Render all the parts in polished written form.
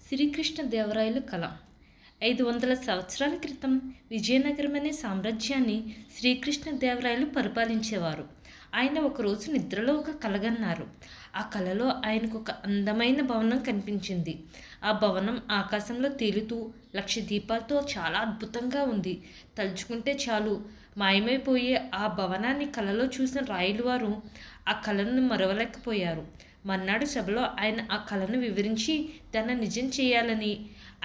శ్రీకృష్ణదేవరాయలు కళ 500 సంవత్సరాల క్రితం విజయనగరం అనే సామ్రాజ్యాన్ని శ్రీకృష్ణదేవరాయలు పరిపాలించేవారు. ఆయన ఒకరోజు నిద్రలో ఒక కలగన్నారు. ఆ కలలో ఆయనకు ఒక అందమైన భవనం కనిపించింది. ఆ భవనం ఆకాశంలో తేలుతూ 1,00,000 దీపాలతో చాలా అద్భుతంగా ఉంది. తలుచుకుంటే చాలు మాయమైపోయే ఆ భవనాన్ని కలలో చూసిన రాయలవారు ఆ కలను మరవలేకపోయారు. మర్నాడు సభలో ఆయన ఆ కలను వివరించి దాన్ని నిజం చేయాలని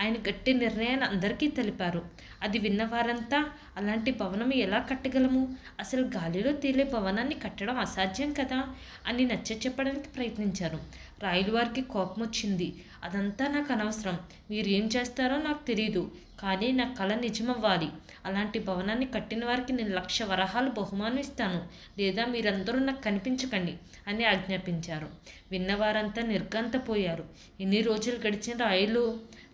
ఆయన గట్టి నిర్ణయాన్ని అందరికీ తెలిపారు. అది విన్నవారంతా అలాంటి భవనం ఎలా కట్టగలము, అసలు గాలిలో తేలే భవనాన్ని కట్టడం అసాధ్యం కదా అని నచ్చ చెప్పడానికి ప్రయత్నించారు. రాయలవారికి కోపం వచ్చింది. అదంతా నాకు అనవసరం, మీరు ఏం చేస్తారో నాకు తెలియదు, కానీ నా కళ నిజమవ్వాలి. అలాంటి భవనాన్ని కట్టిన వారికి నేను 1,00,000 వరహాలు బహుమానం ఇస్తాను, లేదా మీరందరూ నాకు కనిపించకండి అని ఆజ్ఞాపించారు. విన్నవారంతా నిర్ఘాంతపోయారు. ఎన్ని రోజులు గడిచిన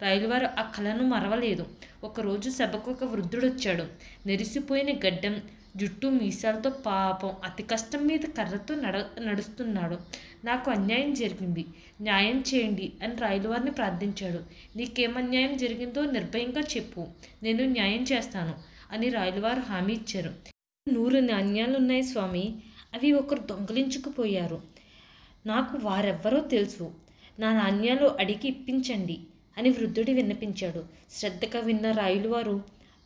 రాయలవారు ఆ కళను మరవలేదు. ఒకరోజు సభకు ఒక వృద్ధుడొచ్చాడు. నెరిసిపోయిన గడ్డం, జుట్టు, మీసాలతో పాపం అతి కష్టం మీద కర్రతో నడుస్తున్నాడు. నాకు అన్యాయం జరిగింది, న్యాయం చేయండి అని రాయలవారిని ప్రార్థించాడు. నీకేం అన్యాయం జరిగిందో నిర్భయంగా చెప్పు, నేను న్యాయం చేస్తాను అని రాయలవారు హామీ ఇచ్చారు. 100 నాణ్యాలున్నాయి స్వామి, అవి ఒకరు దొంగలించుకుపోయారు. నాకు వారెవ్వరో తెలుసు, నా నాణ్యాలు అడిగి ఇప్పించండి అని వృద్ధుడు విన్నపించాడు. శ్రద్ధగా విన్న రాయలవారు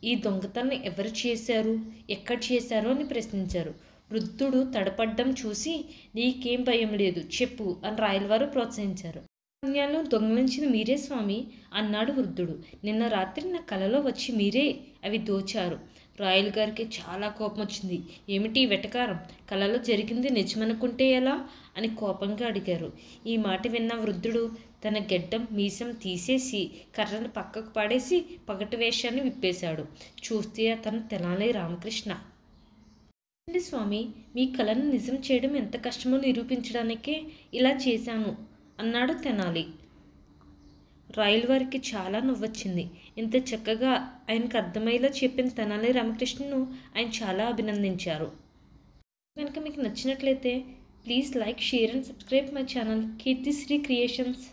ఈ దొంగతనం ఎవరు చేశారు, ఎక్కడ చేశారు అని ప్రశ్నించారు. వృద్ధుడు తడపడ్డం చూసి నీకేం భయం లేదు చెప్పు అని రాయలవారు ప్రోత్సహించారు. నాణ్యాలు దొంగలించిన మీరే స్వామి అన్నాడు వృద్ధుడు. నిన్న రాత్రి నా కలలో వచ్చి మీరే అవి దోచారు. రాయల్ గారికి చాలా కోపం వచ్చింది. ఏమిటి వెటకారం, కలలో జరిగింది నిజమనుకుంటే ఎలా అని కోపంగా అడిగారు. ఈ మాట విన్న వృద్ధుడు తన గెడ్డం మీసం తీసేసి కర్రను పక్కకు పాడేసి పగటి వేషాన్ని విప్పేశాడు. చూస్తే అతను తెనాలి రామకృష్ణ. స్వామి, మీ కళను నిజం చేయడం ఎంత కష్టమో నిరూపించడానికే ఇలా చేశాను అన్నాడు తెనాలి. రాయలవారికి చాలా నవ్వొచ్చింది. ఇంత చక్కగా ఆయనకు అర్థమయ్యేలా చెప్పిన తెనాలి రామకృష్ణను ఆయన చాలా అభినందించారు. కనుక మీకు నచ్చినట్లయితే please like, share and subscribe my channel Keerthisri creations.